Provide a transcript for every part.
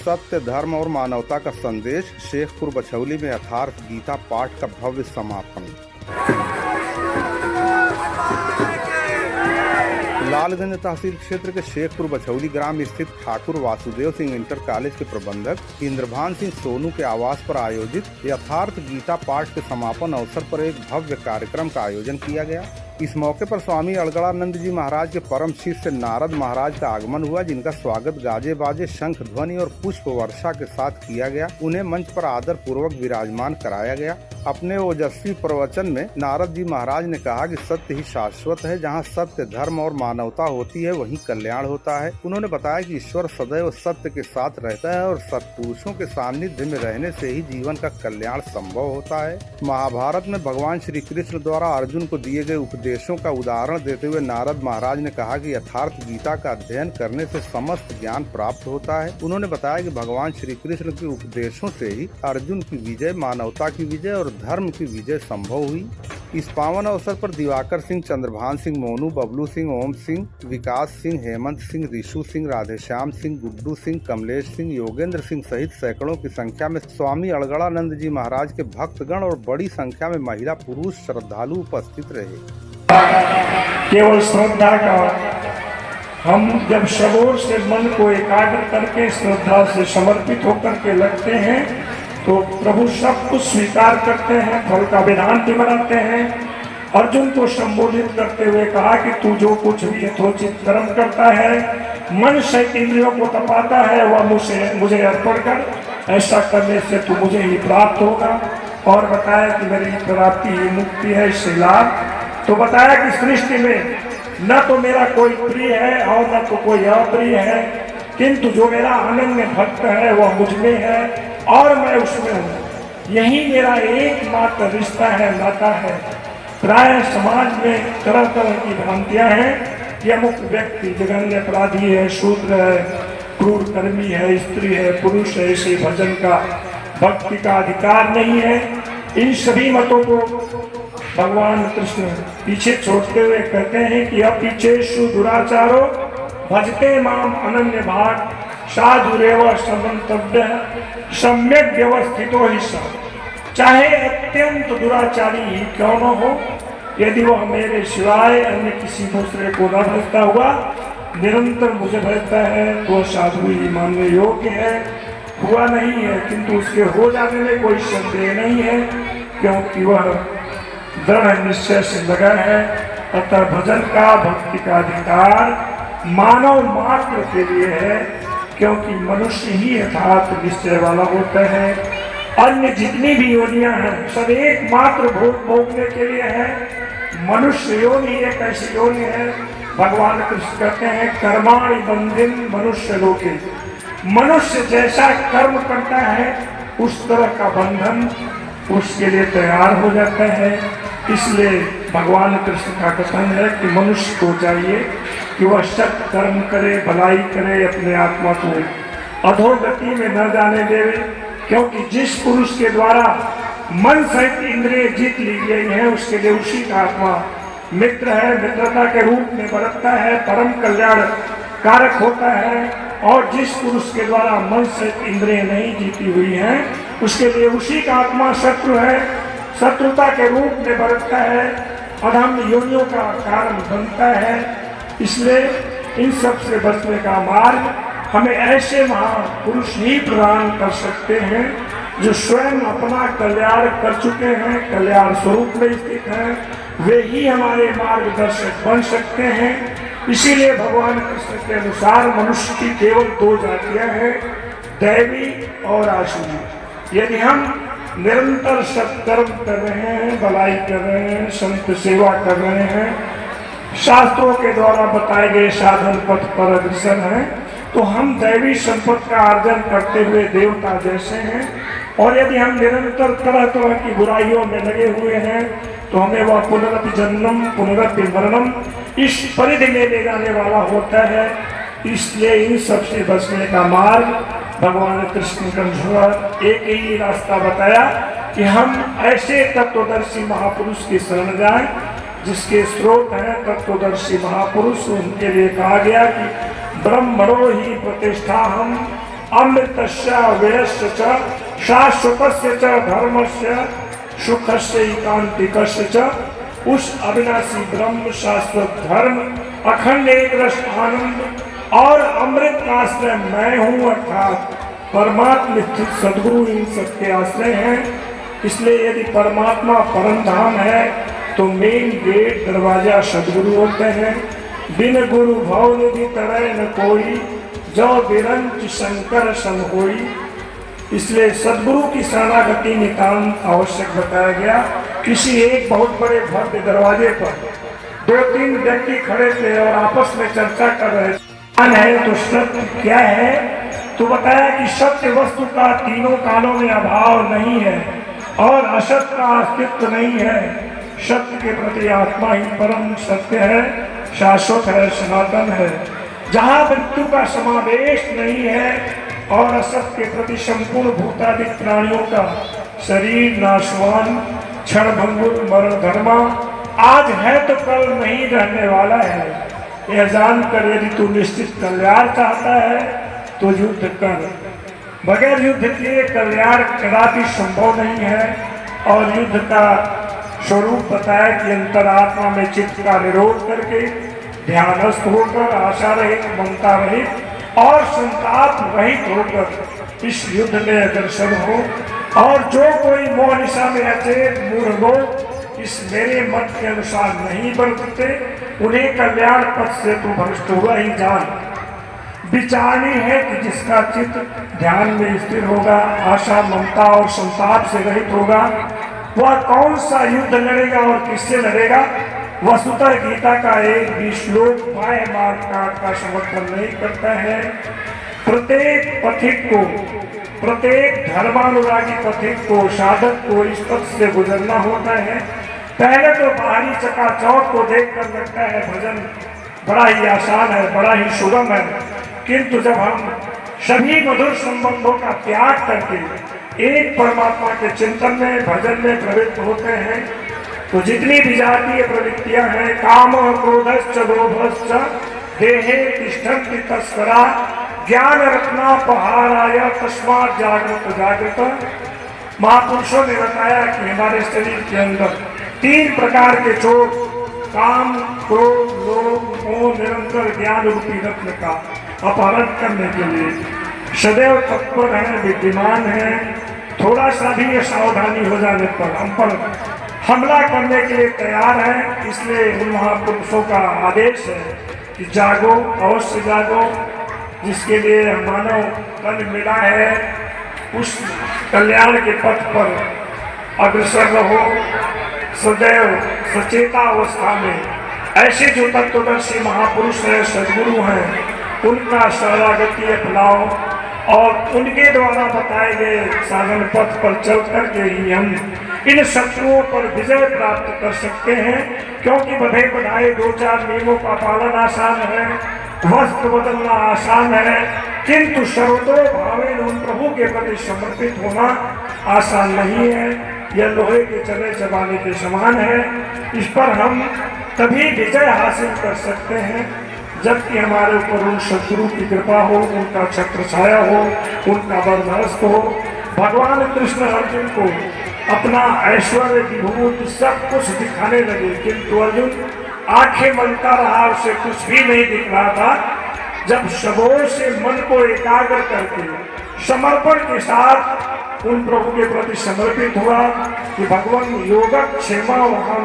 सत्य, धर्म और मानवता का संदेश, शेखपुर बछौली में यथार्थ गीता पाठ का भव्य समापन। लालगंज तहसील क्षेत्र के शेखपुर बछौली ग्राम स्थित ठाकुर वासुदेव सिंह इंटर कॉलेज के प्रबंधक इंद्रभान सिंह सोनू के आवास पर आयोजित यथार्थ गीता पाठ के समापन अवसर पर एक भव्य कार्यक्रम का आयोजन किया गया। इस मौके पर स्वामी अड़गड़ानंद जी महाराज के परम शिष्य नारद महाराज का आगमन हुआ, जिनका स्वागत गाजे बाजे, शंख ध्वनि और पुष्प वर्षा के साथ किया गया। उन्हें मंच पर आदर पूर्वक विराजमान कराया गया। अपने ओजस्वी प्रवचन में नारद जी महाराज ने कहा कि सत्य ही शाश्वत है। जहां सत्य, धर्म और मानवता होती है वहीं कल्याण होता है। उन्होंने बताया कि ईश्वर सदैव सत्य के साथ रहता है और सत्पुरुषों के सानिध्य में रहने से ही जीवन का कल्याण संभव होता है। महाभारत में भगवान श्री कृष्ण द्वारा अर्जुन को दिए गए उपदेशों का उदाहरण देते हुए नारद महाराज ने कहा कि यथार्थ गीता का अध्ययन करने से समस्त ज्ञान प्राप्त होता है। उन्होंने बताया कि भगवान श्री कृष्ण के उपदेशों से ही अर्जुन की विजय, मानवता की विजय और धर्म की विजय संभव हुई। इस पावन अवसर पर दिवाकर सिंह, चंद्रभान सिंह, मोनू, बबलू सिंह, ओम सिंह, विकास सिंह, हेमंत सिंह, ऋषु सिंह, राधेश्याम सिंह, गुड्डू सिंह, कमलेश सिंह, योगेंद्र सिंह सहित सैकड़ों की संख्या में स्वामी अड़गड़ानंद जी महाराज के भक्तगण और बड़ी संख्या में महिला पुरुष श्रद्धालु उपस्थित रहे। केवल श्रद्धा का, हम जब शबोर से मन को एकाग्र करके श्रद्धा से समर्पित होकर के लगते हैं तो प्रभु सब कुछ स्वीकार करते हैं, फल का विधान भी बनाते हैं। अर्जुन को संबोधित करते हुए कहा कि तू जो कुछ भी यथोचित कर्म करता है, मन से इंद्रियों को तपाता है, वह मुझे अर्पण कर। ऐसा करने से तू मुझे ही प्राप्त होगा। और बताया कि मेरी प्राप्ति ही मुक्ति है, इससे लाभ। तो बताया कि सृष्टि में न तो मेरा कोई प्रिय है और न तो कोई अप्रिय है, किंतु जो मेरा अनन्य भक्त है वह मुझ में है और मैं उसमें हूँ। यही मेरा एकमात्र रिश्ता है, नाता है। प्राय समाज में तरह तरह की भ्रांतियां हैं कि अमुक व्यक्ति जघन्य अपराधी है, शूद्र है, क्रूर कर्मी है, स्त्री है, पुरुष है, इसे भजन का, भक्ति का अधिकार नहीं है। इन सभी मतों को भगवान कृष्ण पीछे छोड़ते हुए कहते हैं कि अपीछेषु दुराचारो भजते माम अनन्य भाग साधुरेव समन्तव्य सम्यक व्यवस्थितो ही सब। चाहे अत्यंत दुराचारी ही क्यों न हो, यदि वह मेरे सिवाय अन्य किसी दूसरे को न भजता हुआ निरंतर मुझे भजता है तो वह साधु ही मानने योग्य है। हुआ नहीं है किंतु उसके हो जाने में कोई संदेह नहीं है, क्योंकि वह दृढ़ निश्चय से लगा है। अतः भजन का, भक्ति का अधिकार मानव मात्र के लिए है, क्योंकि मनुष्य ही यथार्थ निश्चय वाला होता है। अन्य जितनी भी योनियां हैं सब एकमात्र भोग भोगने के लिए है। मनुष्य योनि एक ऐसी योनि है, भगवान कृष्ण कहते हैं कर्माणि बंधिन मनुष्य लोके। मनुष्य जैसा कर्म करता है उस तरह का बंधन उसके लिए तैयार हो जाता है। इसलिए भगवान कृष्ण का कथन है कि मनुष्य को चाहिए कि वह सत्य कर्म करे, भलाई करे, अपने आत्मा को अधोगति में न जाने देवे। क्योंकि जिस पुरुष के द्वारा मन सहित इंद्रिय जीत ली गई है उसके लिए उसी का आत्मा मित्र है, मित्रता के रूप में बरतता है, परम कल्याण कारक होता है। और जिस पुरुष के द्वारा मन सहित इंद्रिय नहीं जीती हुई हैं उसके लिए उसी का आत्मा शत्रु है, शत्रुता के रूप में बरतता है, अधम योनियों का कारण बनता है। इसलिए इन सब से बचने का मार्ग हमें ऐसे महापुरुष ही प्रदान कर सकते हैं जो स्वयं अपना कल्याण कर चुके हैं, कल्याण स्वरूप में स्थित हैं। वे ही हमारे मार्गदर्शक बन सकते हैं। इसीलिए भगवान कृष्ण के अनुसार मनुष्य की केवल दो जातियां हैं, दैवी और आसुरी। यदि हम निरंतर सत्कर्म कर रहे हैं, भलाई कर रहे हैं, संत सेवा कर रहे हैं, शास्त्रों के द्वारा बताए गए साधन पथ पर अग्रसर हैं, तो हम दैवी संपत्ति का अर्जन करते हुए देवता जैसे हैं। और यदि हम निरंतर तरह तरह की बुराइयों में लगे हुए हैं तो हमें वह पुनरपि जन्म पुनरपि मरणम इस परिधि में ले जाने वाला होता है। इसलिए इन सबसे बचने का मार्ग भगवान कृष्ण का एक ही रास्ता बताया कि हम ऐसे तत्वदर्शी महापुरुष की शरण जाएं जिसके स्रोत हैं तत्वदर्शी महापुरुष। उनके लिए कहा गया कि ब्रह्मणो ही प्रतिष्ठा हम अमृतस्य व्ययस्य च शाश्वतस्य च धर्मस्य सुखस्य एकांतिकस्य च, उस अविनाशी ब्रह्म शाश्वत धर्म अखंड एक रस आनंद और अमृत का आश्रय मैं हूँ, अर्थात परमात्मा स्थित सदगुरु इन सबके आश्रय हैं। इसलिए यदि परमात्मा परम धाम है तो मेन गेट दरवाजा सदगुरु होते हैं। बिन गुरु भाव निधि तरह न कोई, जो बिरंच शंकर सम होई। इसलिए सदगुरु की शरणागति नितांत आवश्यक बताया गया। किसी एक बहुत बड़े भव्य दरवाजे पर 2-3 व्यक्ति खड़े थे और आपस में चर्चा कर रहे थे है तो सत्य क्या है। तो बताया कि सत्य वस्तु का तीनों कालों में अभाव नहीं है और असत का अस्तित्व नहीं है। सत्य के प्रति आत्मा ही परम सत्य है, शाश्वत है, सनातन है, जहाँ मृत्यु का समावेश नहीं है और असत के प्रति संपूर्ण भूतादि प्राणियों का शरीर नाशवान, क्षणभंगुर, मरण धर्मा, आज है तो कल नहीं रहने वाला है। यह जानकर यदि तू निश्चित कल्याण चाहता है तो युद्ध कर। बगैर युद्ध के कल्याण कदापि संभव नहीं है। और युद्ध का स्वरूप बताया कि अंतरात्मा में चित्त का निरोध करके ध्यानस्थ होकर, आशा रहित, ममता रहित और संताप रहित होकर इस युद्ध में अग्रसर हो। और जो कोई मोह निशा में अचेत मूढ़ लोग इस मेरे मत के अनुसार नहीं बरतते, उन्हें कल्याण पथ से तो भ्रष्ट हुआ ही जान। विचारनी है कि जिसका चित्त ध्यान में स्थिर होगा, आशा, ममता और संताप से रहित होगा, वह कौन सा युद्ध लड़ेगा और किससे लड़ेगा। वस्तुतः गीता का एक भी श्लोक बाह्य मार्ग का समर्थन नहीं करता है। प्रत्येक पथिक को, प्रत्येक धर्मानुरागी पथिक को, साधक को इस पथ से गुजरना होता है। पहले तो बाहरी चकाचौंध को देखकर लगता है भजन बड़ा ही आसान है, बड़ा ही सुगम है, किंतु जब हम सभी मधुर संबंधों का त्याग करके एक परमात्मा के चिंतन में, भजन में प्रवृत्त होते हैं तो जितनी भी जातीय प्रवृत्तियां हैं, काम, क्रोधश्च, लोभश्च, देहे तिष्ठन्ति तस्करा, ज्ञान रत्नापहाराय तस्मात् जागृत जागृत। महापुरुषों ने बताया कि हमारे शरीर के अंदर 3 प्रकार के चोर, काम, क्रोध, लोभ, मोह, निरंतर ज्ञान रूपी रत्न का अपहरण करने के लिए सदैव तत्पर है, विद्यमान है। थोड़ा सा भी सावधानी हो जाने पर हम पर हमला करने के लिए तैयार है। इसलिए उन महापुरुषों का आदेश है कि जागो, अवश्य जागो। जिसके लिए मानव तन मिला है उस कल्याण के पथ पर अग्रसर रहो, सदैव सचेता अवस्था में। ऐसे जो तत्वदर्शी महापुरुष हैं, सदगुरु हैं, उनका शरणागति अपनाओ और उनके द्वारा बताए गए साधन पथ पर चल करके ही हम इन शत्रुओं पर विजय प्राप्त कर सकते हैं। क्योंकि बधे बधाए 2-4 नियमों का पालन आसान है, वस्त्र बदलना आसान है, किंतु सर्वतो भावेन उन प्रभु के प्रति समर्पित होना आसान नहीं है। यह लोहे के चले चबाने के समान है। इस पर हम तभी विजय हासिल कर सकते हैं जबकि हमारे ऊपर उन सदगुरु की कृपा हो, उनका छत्र छाया हो, उनका बरदस्त हो। भगवान कृष्ण अर्जुन को अपना ऐश्वर्य, विभूति सब कुछ दिखाने लगे, किंतु अर्जुन आंखें मलता रहा, उसे कुछ भी नहीं दिख रहा था। जब सबों से मन को एकाग्र करके समर्पण के साथ उन प्रभु के प्रति समर्पित हुआ कि भगवान योगक्षेमा वहां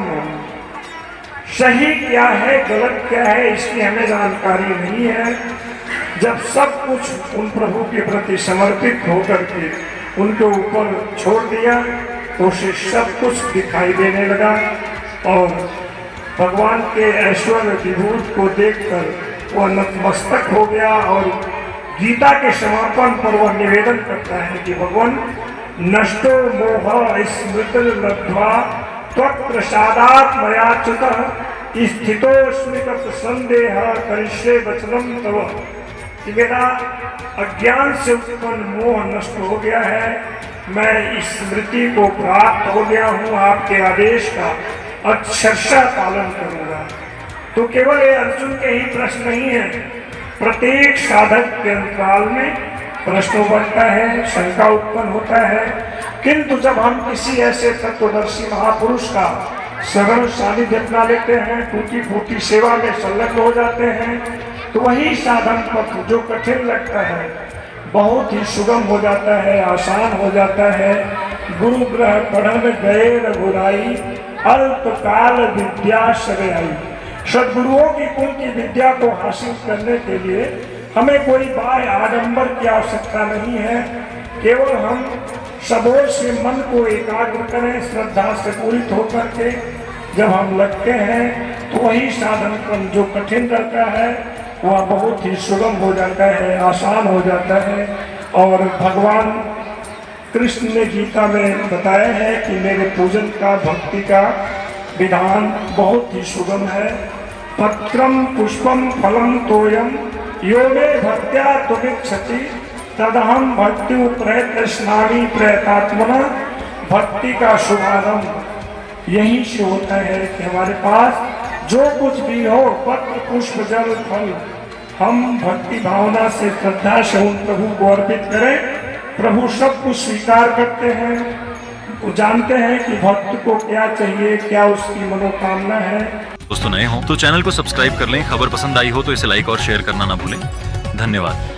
सही क्या है, गलत क्या है, इसकी हमें जानकारी नहीं है। जब सब कुछ उन प्रभु के प्रति समर्पित होकर के उनके ऊपर छोड़ दिया तो उसे सब कुछ दिखाई देने लगा और भगवान के ऐश्वर्य विभूत को देखकर वह नतमस्तक हो गया। और गीता के समापन पर वह निवेदन करता है कि भगवान नष्टो मोह स्मृति लब्ध्वा त्वत्प्रसादात् मयाच्युतः स्थितोऽस्मि तत् संदेह करिष्ये वचनं तव। कि मेरा अज्ञान से उत्पन्न मोह नष्ट हो गया है, मैं इस स्मृति को प्राप्त हो गया हूँ, आपके आदेश का अक्षरशः पालन करूँगा। तो केवल ये अर्जुन के ही प्रश्न नहीं है, प्रत्येक साधक के अंतराल में प्रश्न उठता है, शंका उत्पन्न होता है। किंतु जब हम किसी ऐसे तत्वदर्शी महापुरुष का शरण सानिध्य अपना लेते हैं, टूटी फूटी सेवा में संलग्न हो जाते हैं, तो वही साधन पथ जो कठिन लगता है बहुत ही सुगम हो जाता है, आसान हो जाता है। गुरु ग्रह पढ़न गए रघुराई, अल्पकाल विद्या सरे आई। सद्गुरुओं की कुल की विद्या को हासिल करने के लिए हमें कोई बाह्य आडंबर की आवश्यकता नहीं है। केवल हम सबोर से मन को एकाग्र करें, श्रद्धा से पूरित होकर के जब हम लगते हैं तो वही साधन क्रम जो कठिन रहता है वह बहुत ही सुगम हो जाता है, आसान हो जाता है। और भगवान कृष्ण ने गीता में बताया है कि मेरे पूजन का, भक्ति का विधान बहुत ही सुगम है। पत्रम पुष्पम फलम तोयम यो मे भक्त्या तुमिच्छति तदहम भक्ति प्रयत्नामि प्रयतात्मना। भक्ति का शुभारंभ यही से होता है कि हमारे पास जो कुछ भी हो, पत्र पुष्प जल फल, हम भक्ति भावना से, श्रद्धा से उन प्रभु को अर्पित करें। प्रभु सब कुछ स्वीकार करते हैं, वो जानते हैं कि भक्त को क्या चाहिए, क्या उसकी मनोकामना है। दोस्तों नए हो तो चैनल को सब्सक्राइब कर लें, खबर पसंद आई हो तो इसे लाइक और शेयर करना ना भूलें। धन्यवाद।